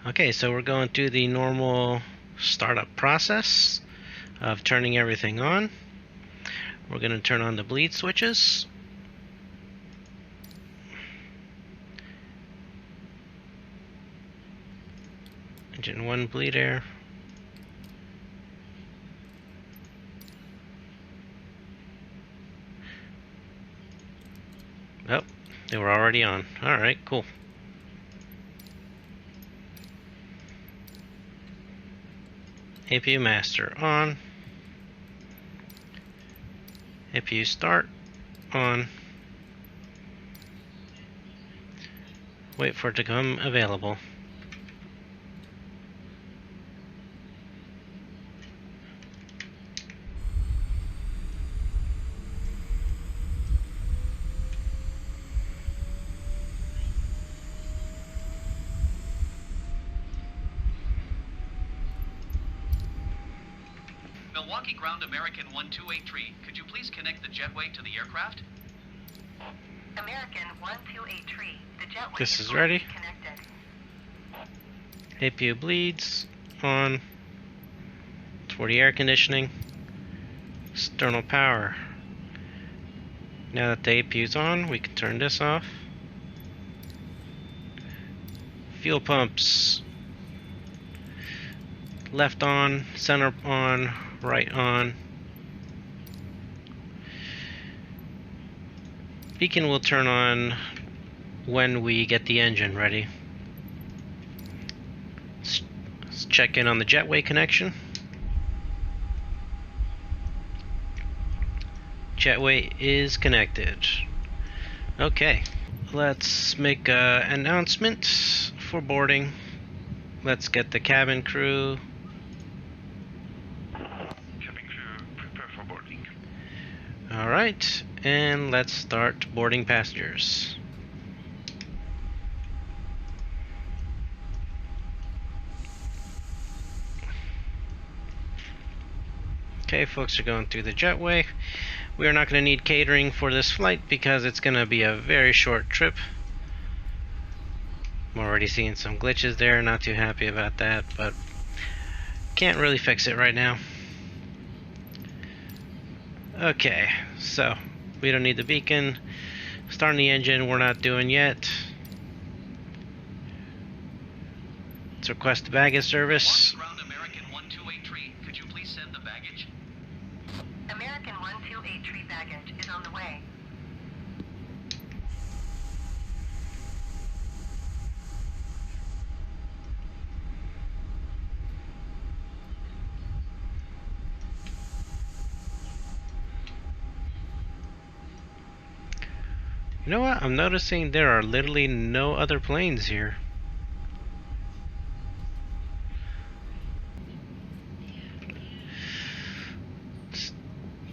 Okay, so we're going through the normal startup process of turning everything on. We're going to turn on the bleed switches. Engine 1 bleed air. Oh, they were already on. Alright, cool. APU master on. APU start on. Wait for it to come available. Milwuakee ground American 1283. Could you please connect the jetway to the aircraft? American 1283. The jetway This is ready. Connected. APU bleeds on. It's for the air conditioning. External power. Now that the APU's on, we can turn this off. Fuel pumps. Left on, center on, right on. Beacon will turn on when we get the engine ready. Let's check in on the Jetway connection. Jetway is connected. Okay, let's make an announcement for boarding. Let's get the cabin crew. Alright, and let's start boarding passengers. Okay, folks are going through the jetway. We are not going to need catering for this flight because it's going to be a very short trip. I'm already seeing some glitches there, not too happy about that, but can't really fix it right now. Okay, so we don't need the beacon. Starting the engine, we're not doing yet. Let's request the baggage service. Ground American 1283. Could you please send the baggage? American 1283 baggage is on the way. You know what? I'm noticing there are literally no other planes here.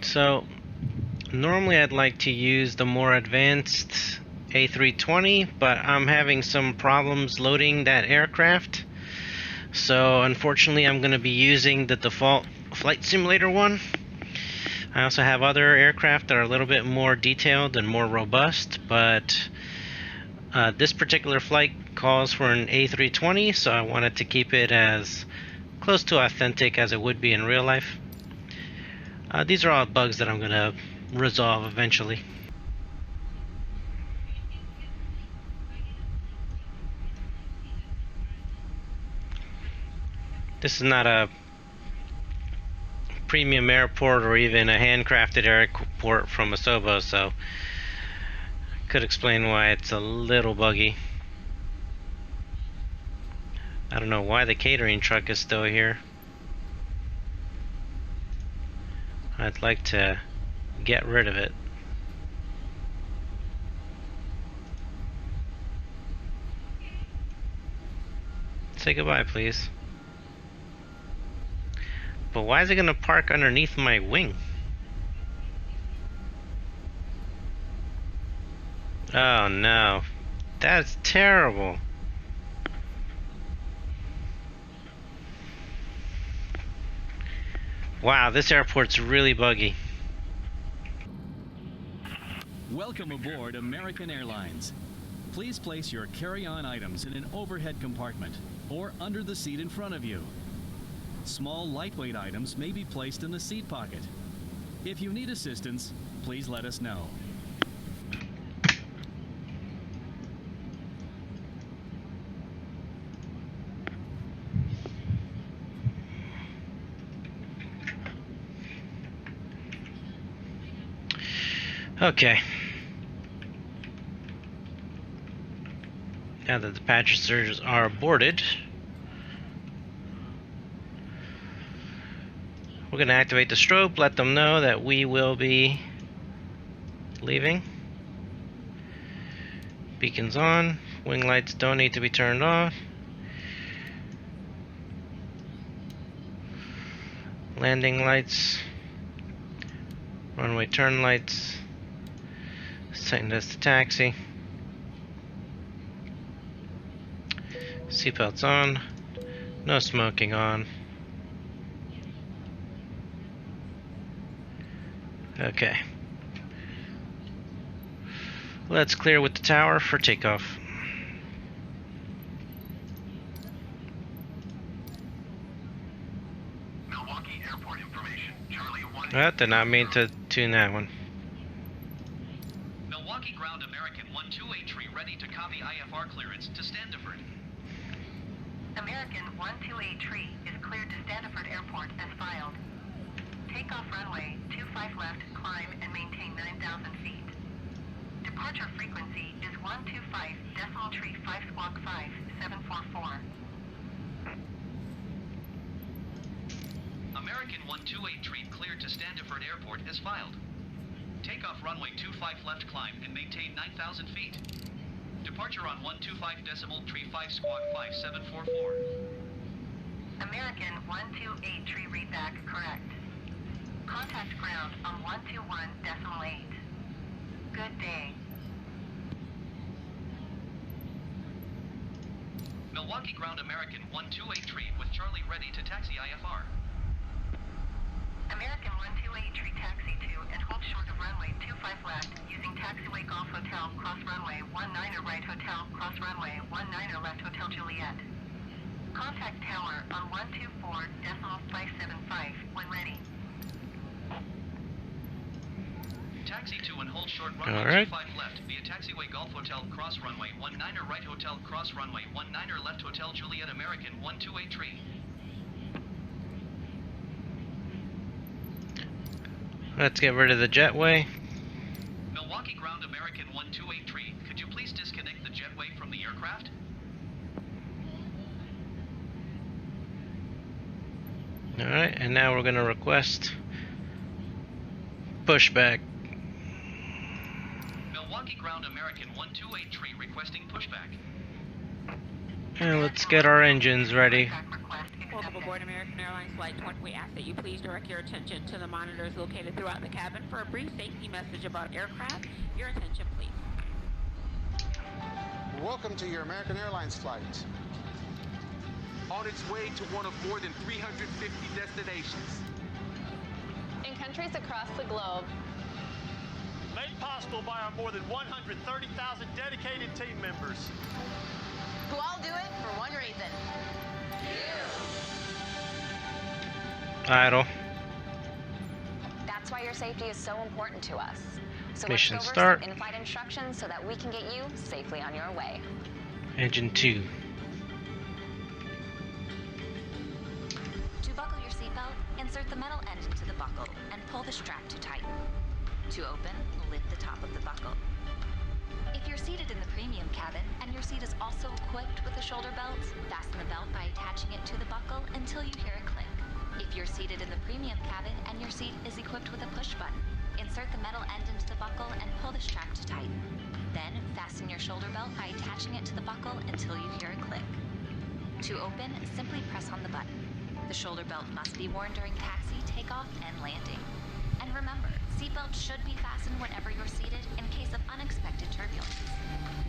So, normally I'd like to use the more advanced A320, but I'm having some problems loading that aircraft. So, unfortunately, I'm going to be using the default flight simulator one. I also have other aircraft that are a little bit more detailed and more robust, but this particular flight calls for an A320, so I wanted to keep it as close to authentic as it would be in real life. These are all bugs that I'm going to resolve eventually. This is not a premium airport or even a handcrafted airport from Asobo, so could explain why it's a little buggy. I don't know why the catering truck is still here. I'd like to get rid of it. Say goodbye, please. But why is it gonna park underneath my wing? Oh no. That's terrible. Wow, this airport's really buggy. Welcome aboard American Airlines. Please place your carry-on items in an overhead compartment or under the seat in front of you. Small, lightweight items may be placed in the seat pocket. If you need assistance, please let us know. Okay. Now that the passengers are boarded, we're going to activate the strobe, let them know that we will be leaving. Beacons on, wing lights don't need to be turned off. Landing lights, runway turn lights, setting this to taxi. Seatbelts on, no smoking on. Okay. Let's clear with the tower for takeoff. Milwuakee Airport information. Charlie 1. That did not mean to tune that one. Milwuakee ground American 1283 ready to copy IFR clearance to Standiford. American 1283 is cleared to Standiford Airport as filed. Takeoff runway 25 left, climb and maintain 9,000 feet. Departure frequency is 125.5 squawk 5 744. American 1283 cleared to Standiford Airport as filed. Takeoff runway 25 left, climb and maintain 9,000 feet. Departure on 125.35 squawk 5 744. American 1283 read back correct. Contact ground on 121.8. Good day. Milwuakee ground American 1283 with Charlie ready to taxi IFR. American 1283 taxi to and hold short of runway 25 left using taxiway Golf Hotel cross runway 19er right hotel cross runway 19er left Hotel Juliet. Contact tower on 124.575 when ready. Taxi to and hold short runway All right. 25 left via taxiway Golf Hotel cross runway 19er right hotel cross runway 19er left Hotel Juliet American 1283. Let's get rid of the jetway. Milwuakee ground American 1283. Could you please disconnect the jetway from the aircraft? Alright, and now we're going to request pushback. Milwuakee ground American 1283 requesting pushback. And let's get our engines ready. Welcome aboard American Airlines Flight 20. We ask that you please direct your attention to the monitors located throughout the cabin for a brief safety message about aircraft. Your attention, please. Welcome to your American Airlines flight. On its way to one of more than 350 destinations. In countries across the globe. Made possible by our more than 130,000 dedicated team members. Who all do it for one reason. Idle. That's why your safety is so important to us. So Mission let's go start. over some in-flight instructions so that we can get you safely on your way. Engine 2. To buckle your seatbelt, insert the metal end into the buckle and pull the strap to tighten. To open, lift the top of the buckle. If you're seated in the premium cabin and your seat is also equipped with a shoulder belt, fasten the belt by attaching it to the buckle until you hear a click. If you're seated in the premium cabin and your seat is equipped with a push button, insert the metal end into the buckle and pull the strap to tighten. Then, fasten your shoulder belt by attaching it to the buckle until you hear a click. To open, simply press on the button. The shoulder belt must be worn during taxi, takeoff, and landing. And remember, seatbelts should be fastened whenever you're seated in case of unexpected turbulence.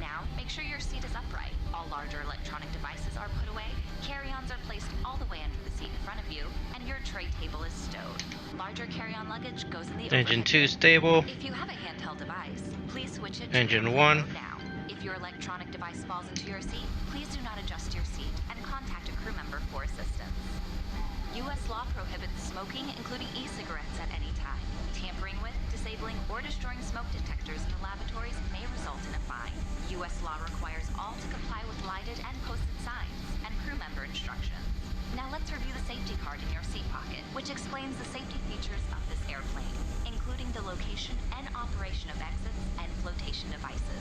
Now, make sure your seat is upright. All larger electronic devices are put away, carry-ons are placed all the way under the seat in front of you, and your tray table is stowed. Larger carry-on luggage goes in the Engine overhead 2 bin. stable. If you have a handheld device, please switch it Engine to 1. now. If If your electronic device falls into your seat, please do not adjust your seat and contact a crew member for assistance. U.S. law prohibits smoking, including e-cigarettes, at any time. Tampering with, disabling, or destroying smoke detectors in the lavatories may result in a fine. U.S. law requires all to comply with lighted and posted signs and crew member instructions. Now let's review the safety card in your seat pocket, which explains the safety features of this airplane, including the location and operation of exits and flotation devices.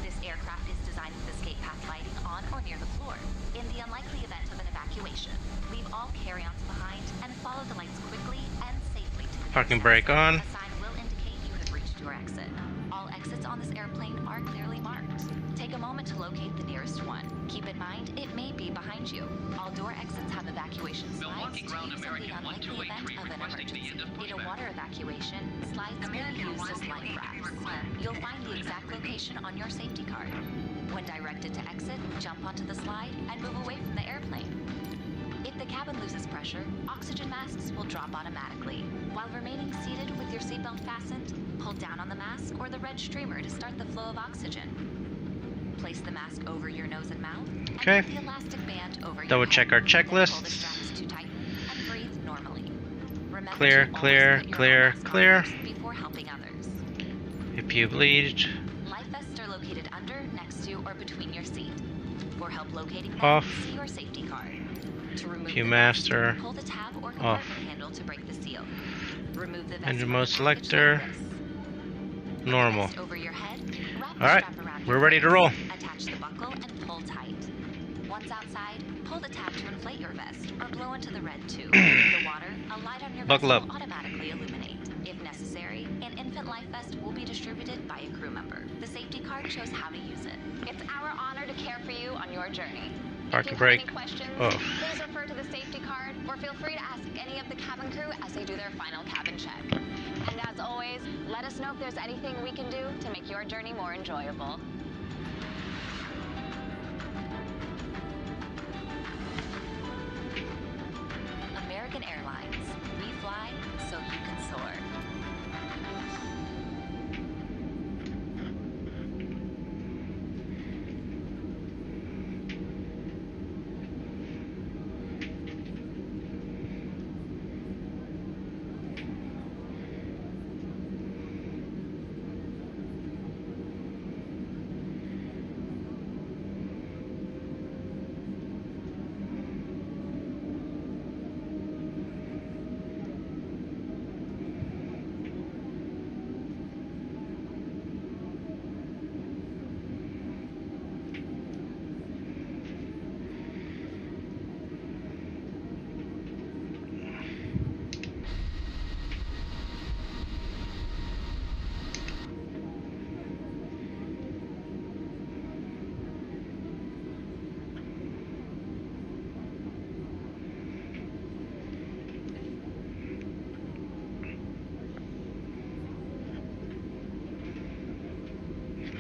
This aircraft is designed with escape path lighting on or near the floor. In the unlikely event of an evacuation, leave all carry-ons behind and follow the lights quickly and safely to the Parking brake on. A sign will indicate you have reached your exit. All exits on this airplane are clearly marked. Take a moment to locate the nearest one. Keep in mind, it may be behind you. All door exits have evacuation slides to Milwuakee use Ground in the American unlikely event 1283 of an requesting the emergency. end of In a pushback. water evacuation, slides may be American used as life 1283 rafts. request. You'll find the exact location on your safety card. When directed to exit, jump onto the slide and move away from the airplane. If the cabin loses pressure, oxygen masks will drop automatically. While remaining seated with your seatbelt fastened, pull down on the mask or the red streamer to start the flow of oxygen. Place the mask over your nose and mouth, Okay. and put the elastic band over your Double head. check our Then pull the checklists. straps to tighten and breathe normally. Remember Clear, to always clear, put your clear, own mask on clear. first before helping others. If you bleed, Life vests are located under, next to, or between your seat. For help locating them, Off. see your safety card. To remove View the master. vest, pull the tab or Off. compartment handle to break the seal. Remove the vest Engine from mode the package selector. like this. Put the Normal. vest over your head, wrap the Alright, strap around we're your ready to waist, roll. Attach the buckle and pull tight. Once outside, pull the tab to inflate your vest or blow into the red tube. In the water, a light on your Buckle vest up. will automatically illuminate. If necessary, an infant life vest will be distributed by a crew member. The safety card shows how to use it. It's our honor to care for you on your journey. Parking If you have brake any questions, off. please refer to the safety card or feel free to ask any of the cabin crew as they do their final cabin check. And as always, let us know if there's anything we can do to make your journey more enjoyable. American Airlines. We fly so you can soar.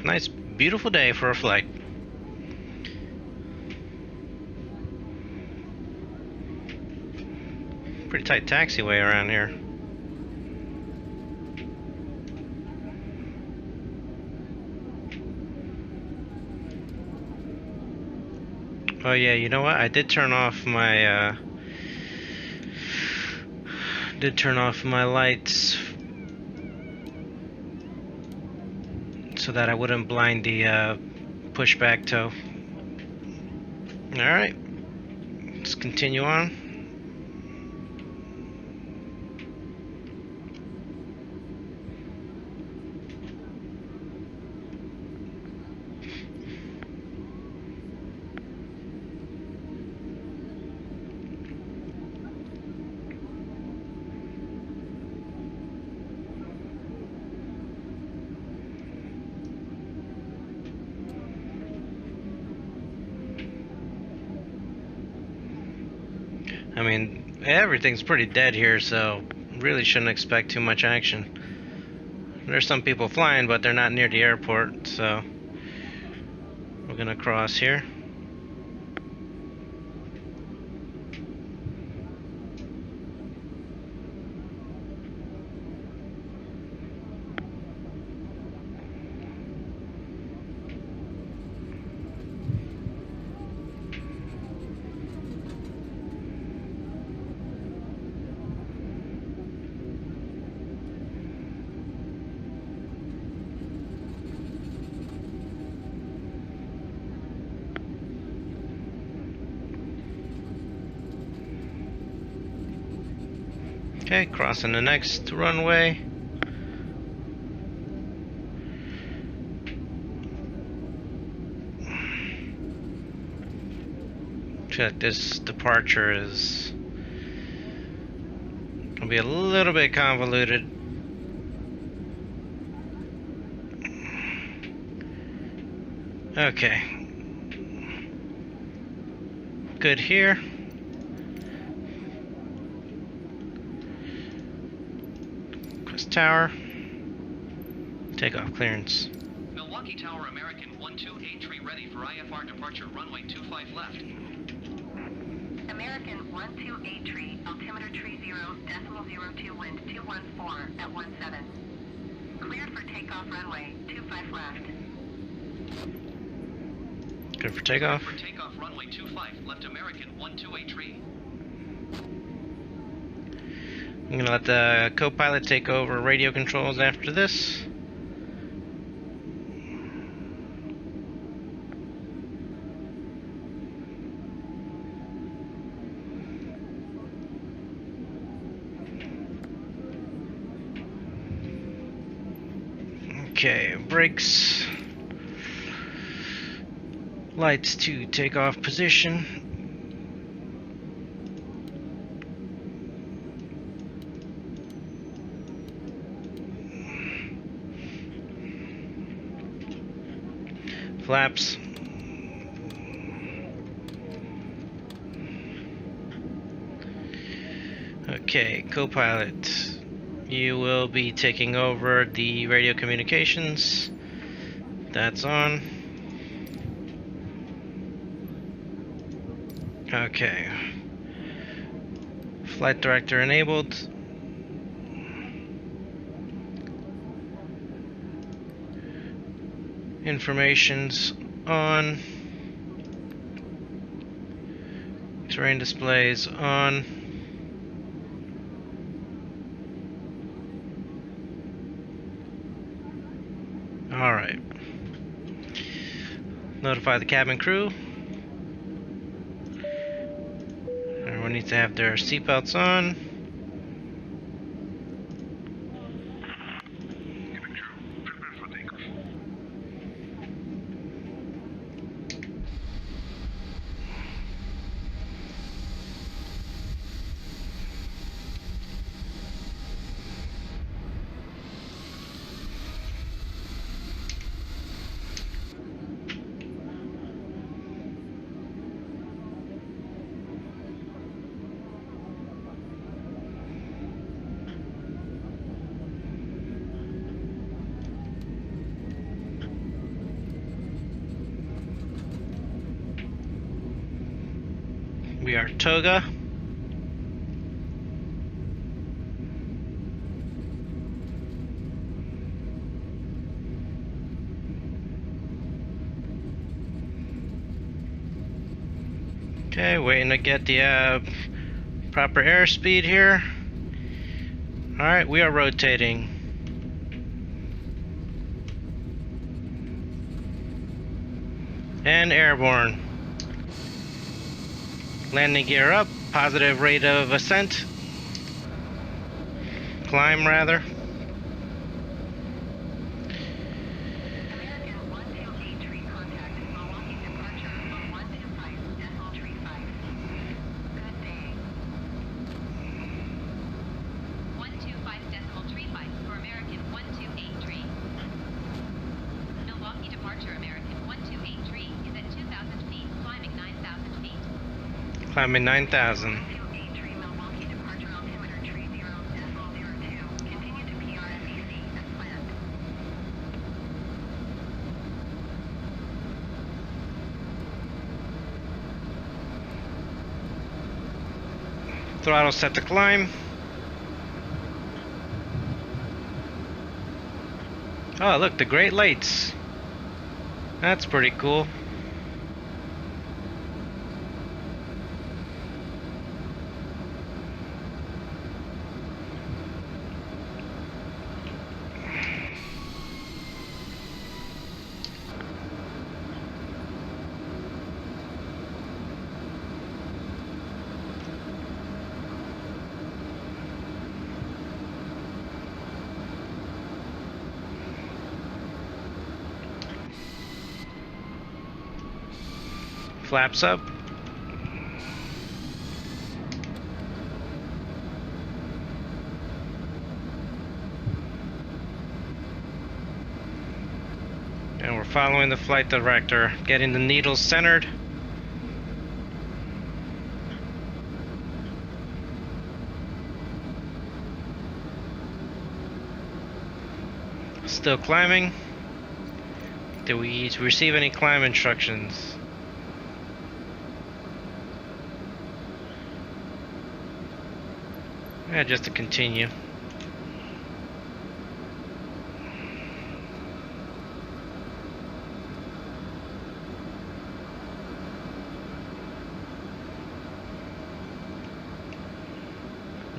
Nice, beautiful day for a flight. Pretty tight taxiway around here. Oh yeah, you know what? I did turn off my lights so that I wouldn't blind the pushback toe. Alright, let's continue on. I mean, everything's pretty dead here, so really shouldn't expect too much action. There's some people flying, but they're not near the airport, so we're gonna cross here. Okay, crossing the next runway. Check, this departure is gonna be a little bit convoluted. Okay. Good here. Crest Tower. Takeoff clearance. Milwuakee Tower, American 128 ready for IFR departure, runway 25 left. American 128 altimeter 30.02 wind 214 at 17. Cleared for takeoff runway 25 left. Good for takeoff. For takeoff, runway 25 left, American 128. I'm gonna let the co-pilot take over radio controls after this. Okay, brakes. Lights to takeoff position. Flaps. Okay, co-pilot, you will be taking over the radio communications. That's on. Okay. Flight director enabled. Information's on. Terrain displays on. Alright. Notify the cabin crew. Everyone needs to have their seatbelts on. We are Toga. Okay, waiting to get the proper airspeed here. Alright, we are rotating. And airborne. Landing gear up, positive rate of ascent. Climb, rather. American 128 contact Milwaukee's departure on 125.35. Good day. 125.35 for American 128. Milwaukee departure American 128 is at 2,000 feet, climbing 9,000 feet. Climbing 9,000. 128 Milwaukee departure altimeter 30.02. Continue to PRSEC as planned. Throttle set to climb. Oh, look, the Great Lakes. That's pretty cool. Flaps up. And we're following the flight director, getting the needles centered. Still climbing. Did we receive any climb instructions? Yeah, just to continue.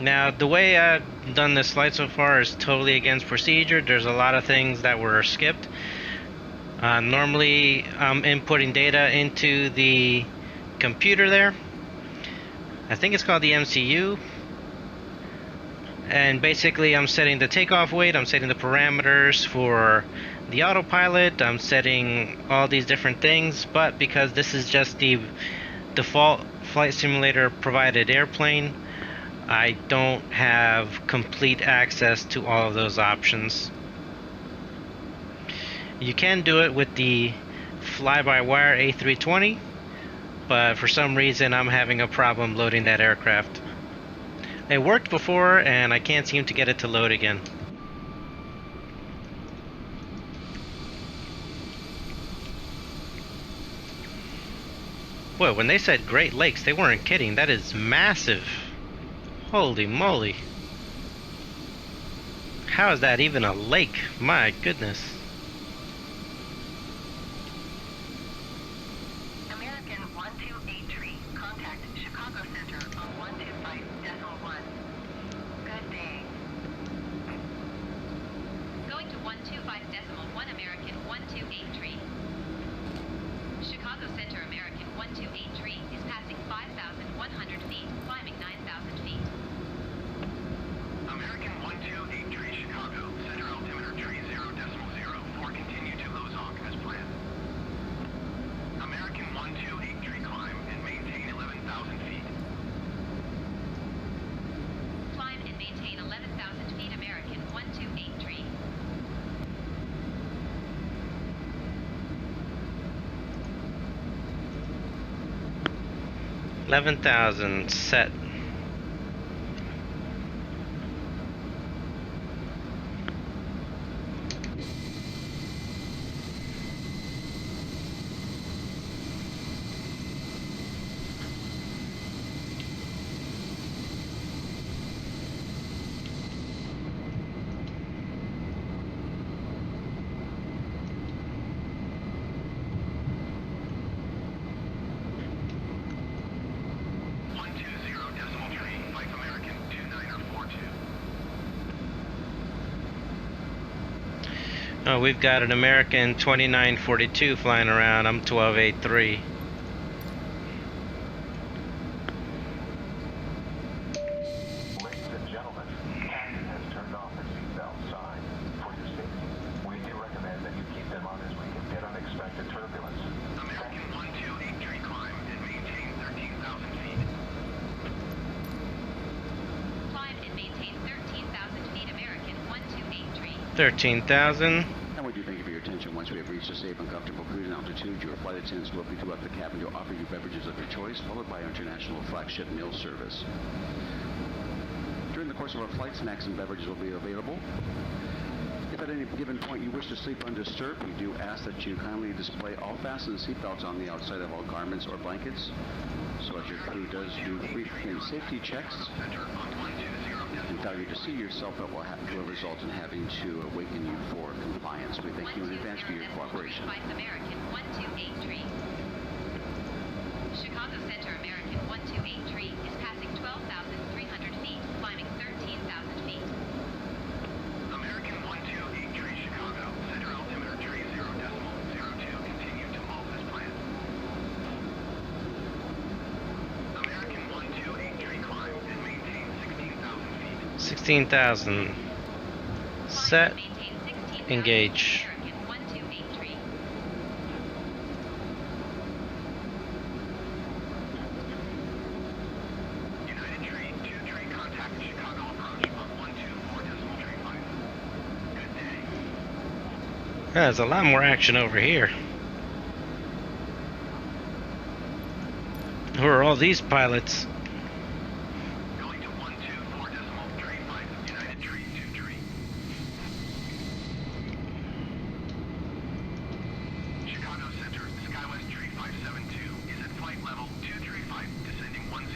Now, the way I've done this flight so far is totally against procedure. There's a lot of things that were skipped. Normally, I'm inputting data into the computer there. I think it's called the MCU. And basically, I'm setting the takeoff weight, I'm setting the parameters for the autopilot, I'm setting all these different things, but because this is just the default flight simulator provided airplane, I don't have complete access to all of those options. You can do it with the fly-by-wire A320, but for some reason I'm having a problem loading that aircraft. It worked before, and I can't seem to get it to load again. Well, when they said Great Lakes, they weren't kidding. That is massive. Holy moly. How is that even a lake? My goodness. American 1283, contact Chicago Center on 125.1. Good day. Going to 125.1 American 1283. Chicago Center American 1283 is passing 5,100 feet, climbing 9,000 feet. American 1283 Chicago, center altimeter tree 0.04, continue to Lozong as planned. American 1283 climb and maintain 11,000 feet. Climb and maintain 11,000 feet American 1283. 11,000 set. Oh, we've got an American 2942 flying around. I'm 1283. Ladies and gentlemen, captain has turned off the seatbelt sign. For your safety, we do recommend that you keep them on as we can get unexpected turbulence. American 1283 climb and maintain 13,000 feet. Climb and maintain 13,000 feet American 1283. 13,000. And we do thank you for your attention. Once we have reached a safe and comfortable cruising altitude, your flight attendants will be throughout the cabin to offer you beverages of your choice, followed by our international flagship meal service. During the course of our flight, snacks and beverages will be available. If at any given point you wish to sleep undisturbed, we do ask that you kindly display all fastened seatbelts on the outside of all garments or blankets, so as your crew does do brief and safety checks. And failure to see yourself, that will result in having to awaken you for compliance. We thank you in advance for your cooperation. American 1283. Chicago Center American 1283 is passing 12,300 feet, climbing 13,000 feet. American 1283 Chicago, center altimeter tree 0.02, continue to move as planned. American 1283 climb and maintain 16,000 feet. 16,000. Set. Engage. There's a lot more action over here. Who are all these pilots? Going to 124.35, United Tree 23. Chicago Center, Skywest Tree 572 is at flight level 235, descending 10,000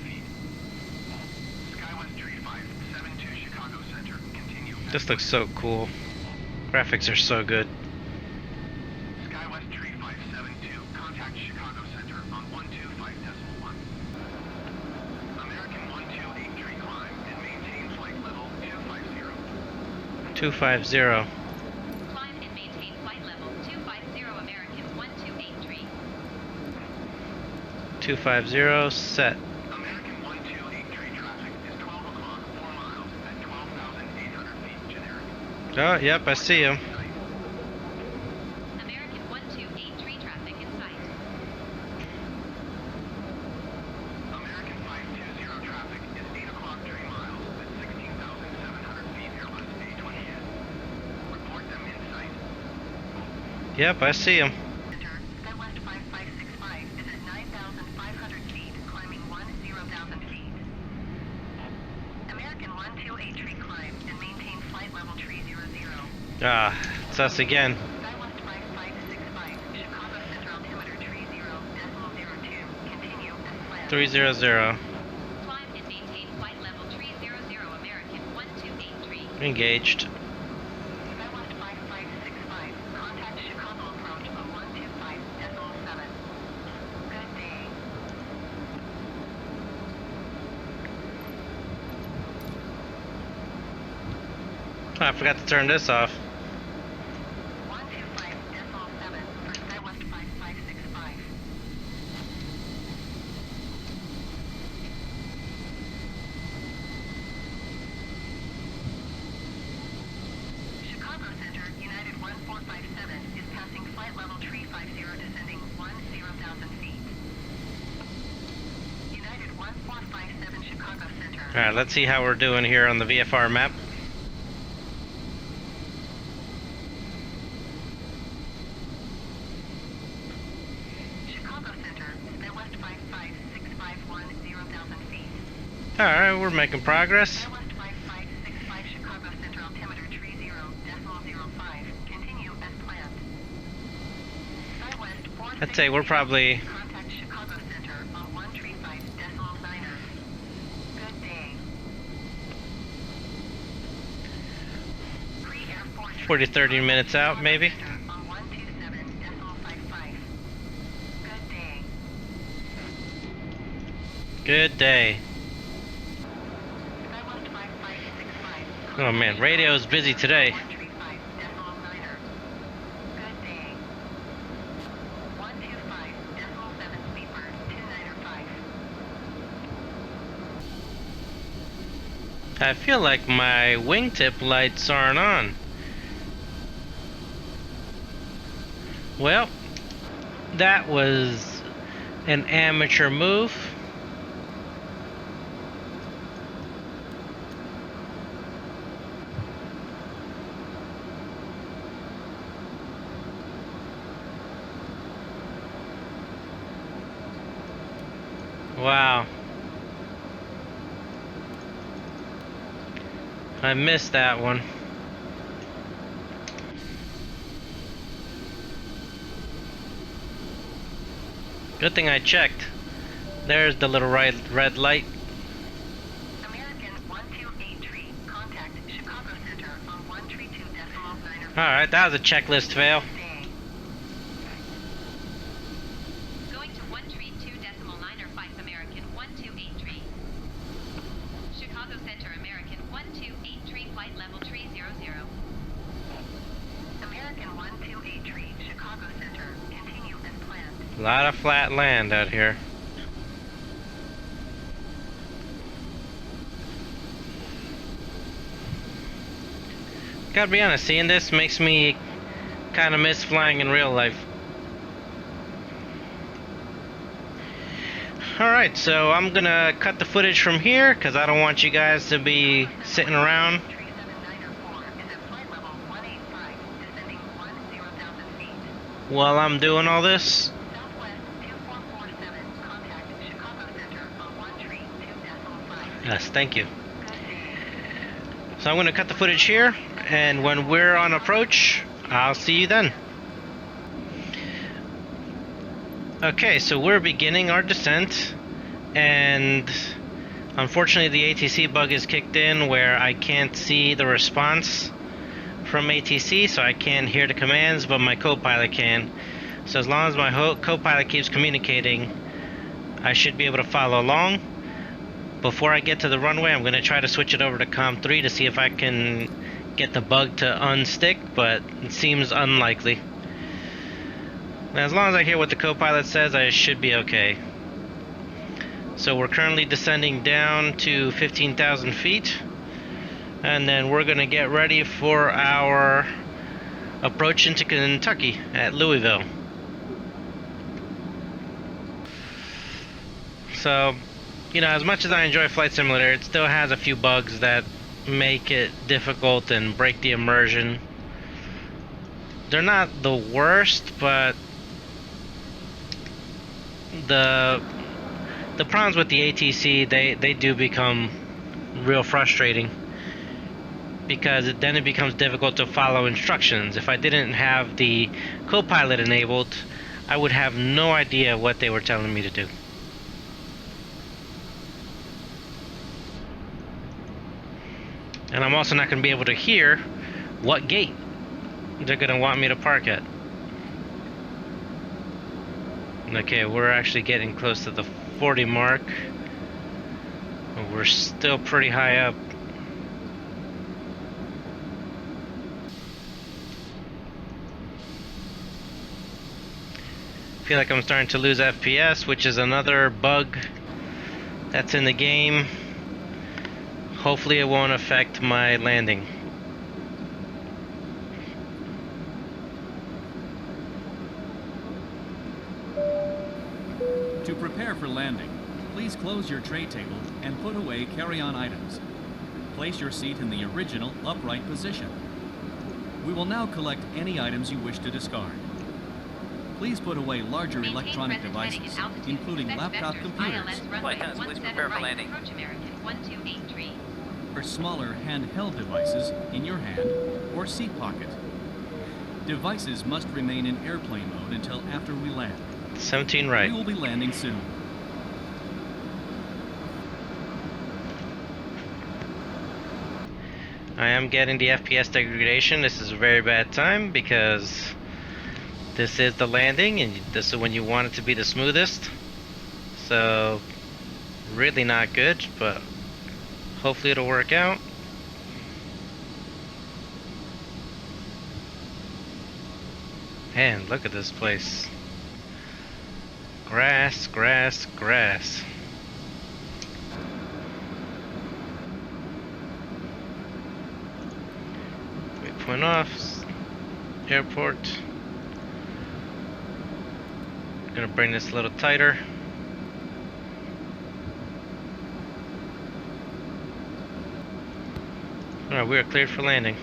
feet. Skywest Tree 572, Chicago Center, continue. This looks so cool. Graphics are so good. Skywest Tree 572, contact Chicago Center on 125.1. American 1283 climb and maintain flight level 250. 250. Climb and maintain flight level 250 American 1283. 250 set. American 1283 traffic is 12 o'clock, 4 miles at 12,800 feet generic. Oh, yep, I see him. American 1283 traffic in sight. American 520 traffic is 8 o'clock, 3 miles at 16,700 feet Airbus A320 Report them in sight. Yep, I see him. Center, Skywest 5565 is at 9,500 feet, climbing 10,000 feet. American 1283 climb and maintain flight level 300. Ah, it's us again. Skywest 5565, Chicago Center altimeter 30.02, continue as planned. 300. Climb and maintain flight level 300 American 1283. Engaged. Skywest 5565, contact Chicago approach on 125.7. Good day. Oh, I forgot to turn this off. 125.7 for Skywest 5565. Chicago Center, United 1457 is passing flight level 350, descending 10,000 feet. United 1457 Chicago Center. Alright, let's see how we're doing here on the VFR map. Chicago Center, Skywest 5565 10,000 feet. Alright, we're making progress. Skywest 5565 Chicago Center altimeter 30.05. Continue as planned. Skywest 460. I'd say we're probably Contact Chicago Center on 135.9. Good day. Pre-Air Force 40 to 30 minutes out, maybe. Center on 127.55. Good day. Good day. Skywest 5565. Oh man, radio's busy today. 135.9. Good day. 125.7 sleeper 295. I feel like my wingtip lights aren't on. Well, that was an amateur move. Wow. I missed that one. Good thing I checked. There's the little red light. American 1283, contact Chicago Center on 132.9. Alright, that was a checklist fail. Day. Going to 132.905 American 1283. Chicago Center American 1283 flight level 300. American 1283, Chicago Center, continue as planned. A lot of flat land out here. Gotta be honest, seeing this makes me kind of miss flying in real life. Alright, so I'm gonna cut the footage from here because I don't want you guys to be sitting around. 37904 is at flight level 185, descending 10,000 while I'm doing all this. Southwest 2447, contact Chicago Center on 132.5. Yes, thank you. So I'm going to cut the footage here, and when we're on approach, I'll see you then. Okay, so we're beginning our descent, and unfortunately the ATC bug is kicked in where I can't see the response from ATC, so I can't hear the commands, but my co-pilot can. So as long as my co-pilot keeps communicating, I should be able to follow along. Before I get to the runway, I'm going to try to switch it over to COM 3 to see if I can get the bug to unstick, but it seems unlikely. As long as I hear what the co-pilot says, I should be okay. So we're currently descending down to 15,000 feet, and then we're going to get ready for our approach into Kentucky at Louisville. So, you know, as much as I enjoy Flight Simulator, it still has a few bugs that make it difficult and break the immersion. They're not the worst, but the problems with the ATC, they do become real frustrating, because then it becomes difficult to follow instructions. If I didn't have the co-pilot enabled, I would have no idea what they were telling me to do. And I'm also not going to be able to hear what gate they're going to want me to park at. Okay, we're actually getting close to the 40 mark. We're still pretty high up. I feel like I'm starting to lose FPS, which is another bug that's in the game. Hopefully it won't affect my landing. To prepare for landing, please close your tray table and put away carry-on items. Place your seat in the original upright position. We will now collect any items you wish to discard. Please put away larger electronic devices, including laptop computers, Please prepare for landing. or smaller handheld devices in your hand or seat pocket. Devices must remain in airplane mode until after we land. 17 right. We will be landing soon. I am getting the FPS degradation. This is a very bad time because this is the landing and this is when you want it to be the smoothest. So really not good, but hopefully it'll work out. Man, look at this place. Grass, grass, grass. Waypoint off. Airport. Gonna bring this a little tighter. Alright, we are cleared for landing.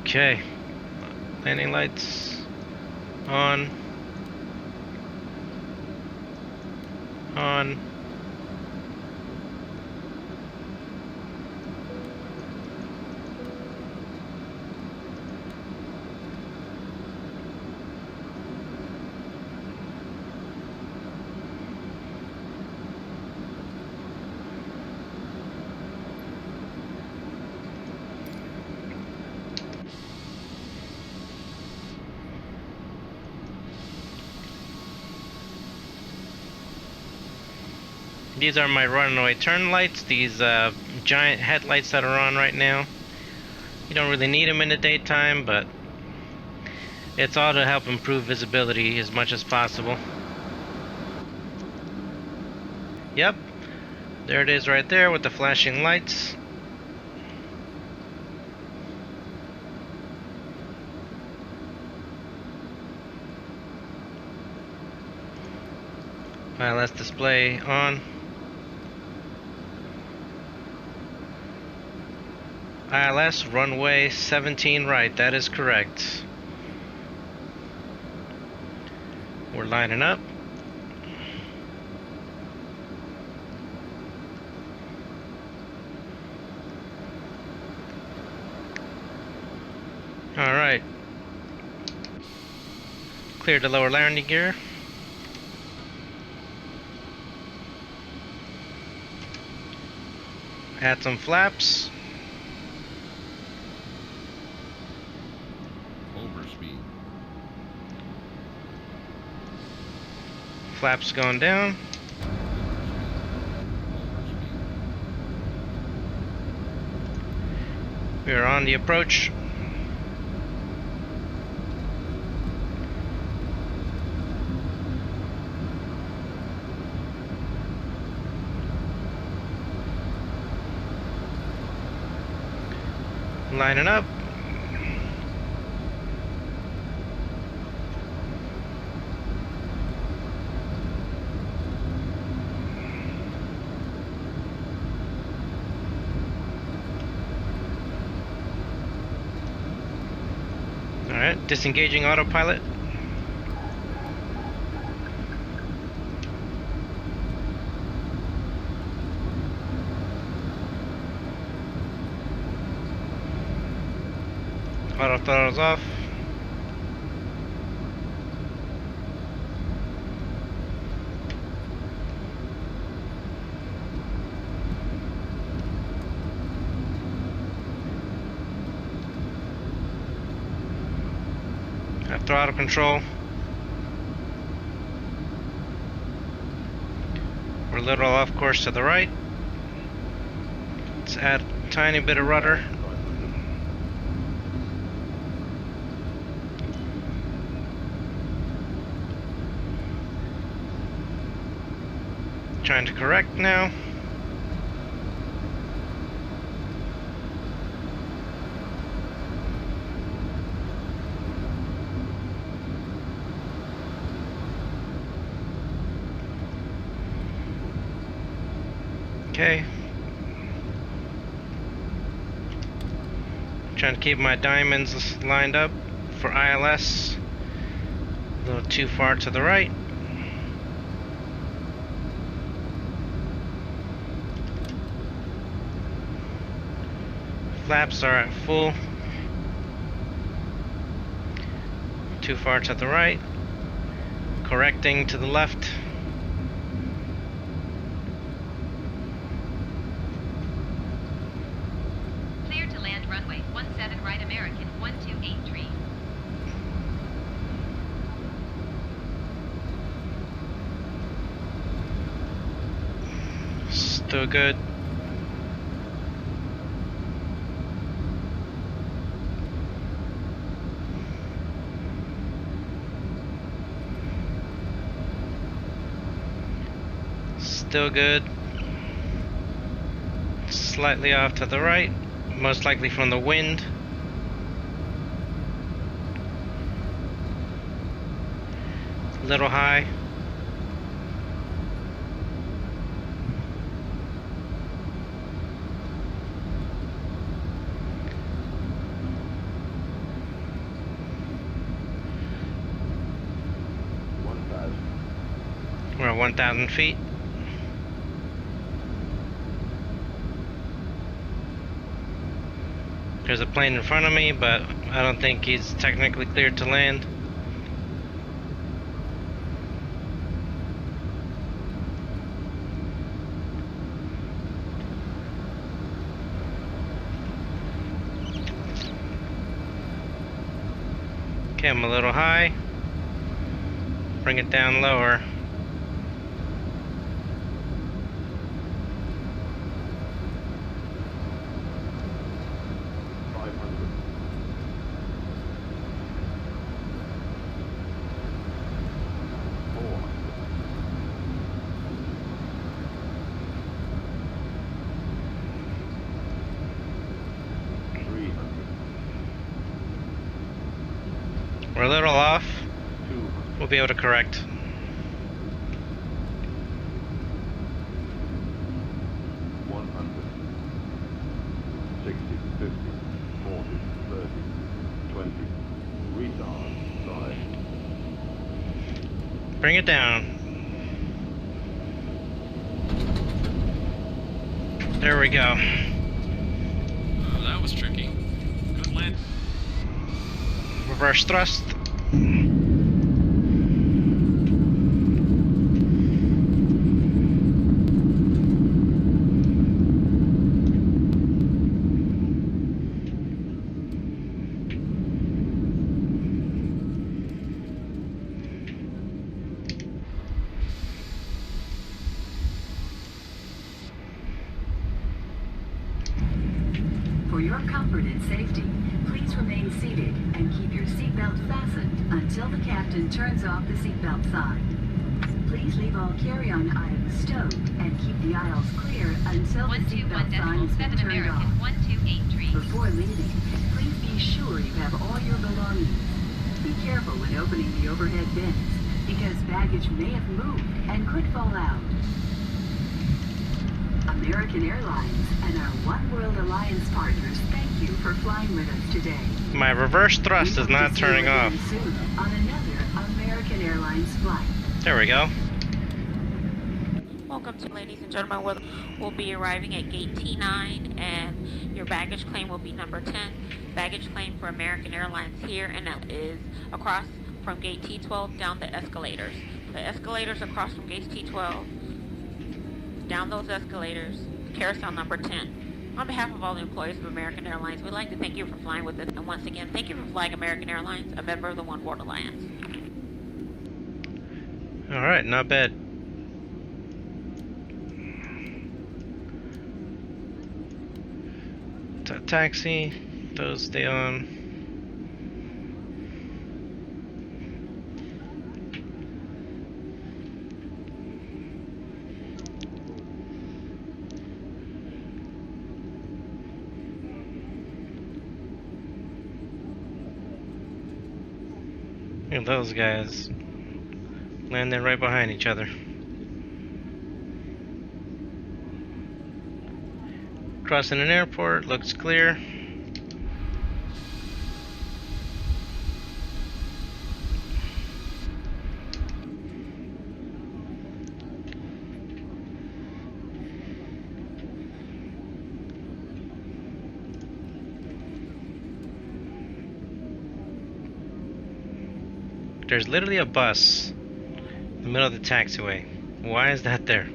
Okay. Landing lights on. On. These are my runway turn lights, these giant headlights that are on right now. You don't really need them in the daytime, but it's all to help improve visibility as much as possible. Yep, there it is right there with the flashing lights. ILS display on. ILS runway 17 right, that is correct. lining up. Alright. Clear the lower landing gear. Add some flaps. Overspeed. Flaps going down. We are on the approach. Lining up. Alright, disengaging autopilot. Auto throttles off. Have throttle control. We're a little off course to the right. Let's add a tiny bit of rudder. Trying to correct now. Okay. Trying to keep my diamonds lined up for ILS. A little too far to the right. Flaps are at full. Too far to the right. Correcting to the left. Clear to land runway 17 right American 1283. Still good. Still good. Slightly off to the right, most likely from the wind. A little high. We're at 1,000 feet. There's a plane in front of me, but I don't think he's technically cleared to land. Okay, I'm a little high. Bring it down lower. We're a little off. We'll be able to correct. Bring it down. There we go. Oh, that was tricky. Good land. Reverse thrust. For your comfort and safety, please remain seated and keep your seatbelt fastened until the captain turns off the seatbelt sign. Please leave all carry-on items stowed and keep the aisles clear until the seatbelt sign has been turned off. 1283. Before leaving, please be sure you have all your belongings. Be careful when opening the overhead bins, because baggage may have moved and could fall out. American Airlines and our One World Alliance partners thank you for flying with us today. My reverse thrust is not turning off. Soon on another American Airlines flight. There we go. Welcome to, ladies and gentlemen. We'll be arriving at gate T9, and your baggage claim will be number 10. Baggage claim for American Airlines here, and that is across from gate T12 down the escalators. The escalators across from gate T12. Down those escalators, carousel number 10. On behalf of all the employees of American Airlines, we'd like to thank you for flying with us. And once again, thank you for flying American Airlines, a member of the One World Alliance. Alright, not bad. Taxi, those stay on. Look at those guys landing right behind each other. Crossing an airport, looks clear. There's literally a bus in the middle of the taxiway. Why is that there?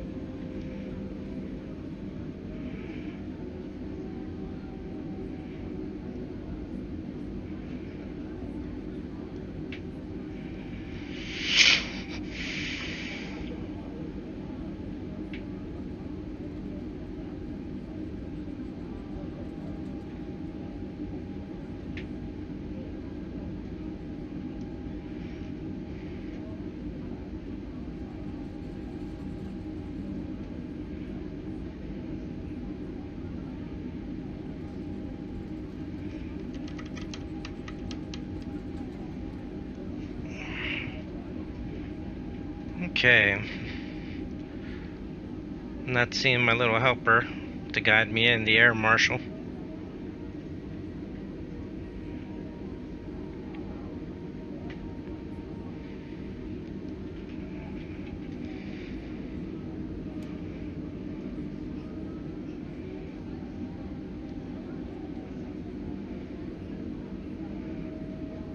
Okay. Not seeing my little helper to guide me in, the air marshal.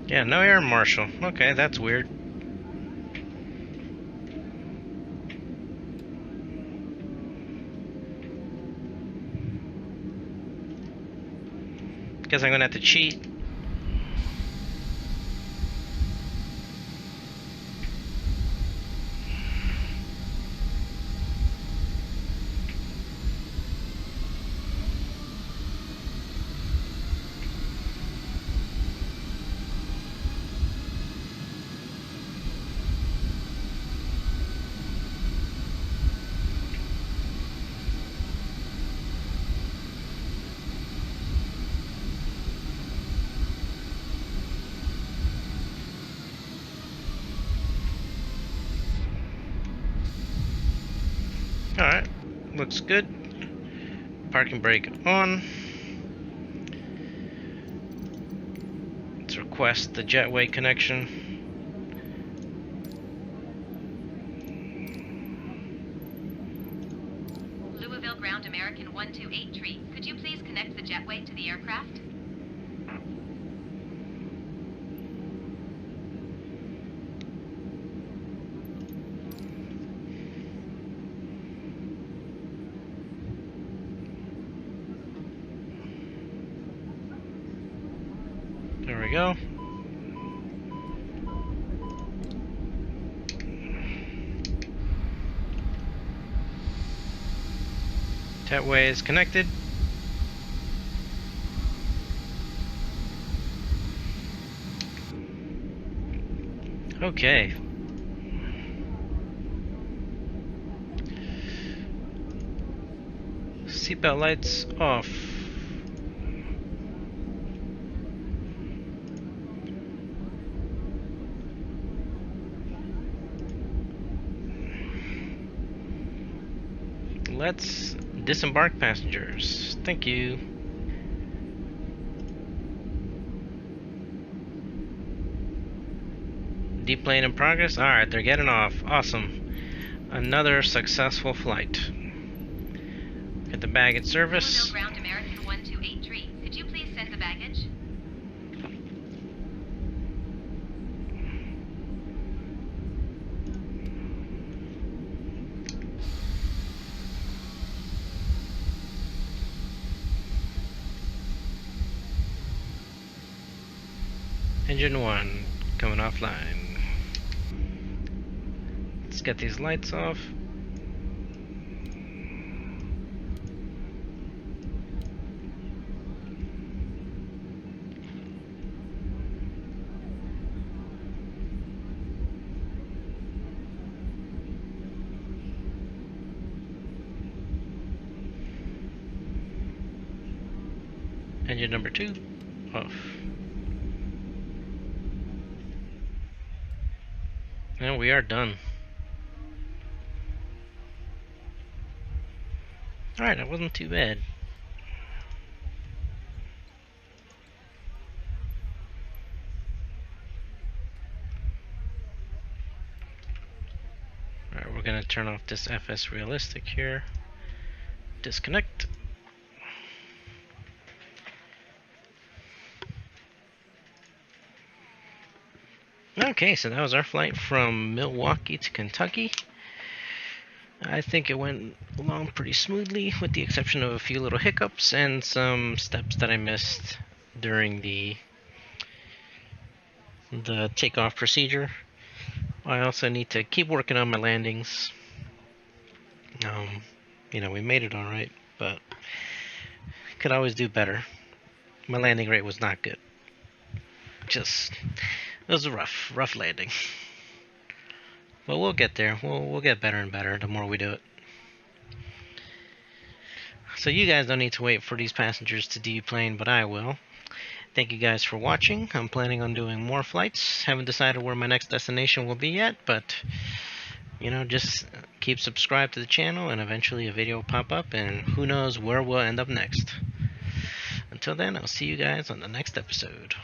Yeah, no air marshal. Okay, that's weird. Guess I'm gonna have to cheat. Alright, looks good. Parking brake on. Let's request the Jetway connection. Louisville ground American 128 could you please connect the jetway to the aircraft? There we go. Jetway is connected. Okay. Seatbelt lights off. Let's disembark passengers. Thank you. Deplane in progress. Alright, they're getting off. Awesome. Another successful flight. Get the baggage service. Louisville ground American 128 could you please send the baggage? Engine 1 coming offline. Let's get these lights off. Engine number 2 off. And we are done. Alright, that wasn't too bad. Alright, we're gonna turn off this FS Realistic here. Disconnect. Okay, so that was our flight from Milwaukee to Kentucky. I think it went along pretty smoothly, with the exception of a few little hiccups and some steps that I missed during the takeoff procedure. I also need to keep working on my landings. You know, we made it alright, but could always do better. My landing rate was not good. It was a rough landing. But we'll get there. We'll get better and better the more we do it. So you guys don't need to wait for these passengers to deplane, but I will. Thank you guys for watching. I'm planning on doing more flights. Haven't decided where my next destination will be yet, but you know, just keep subscribed to the channel and eventually a video will pop up and who knows where we'll end up next. Until then, I'll see you guys on the next episode.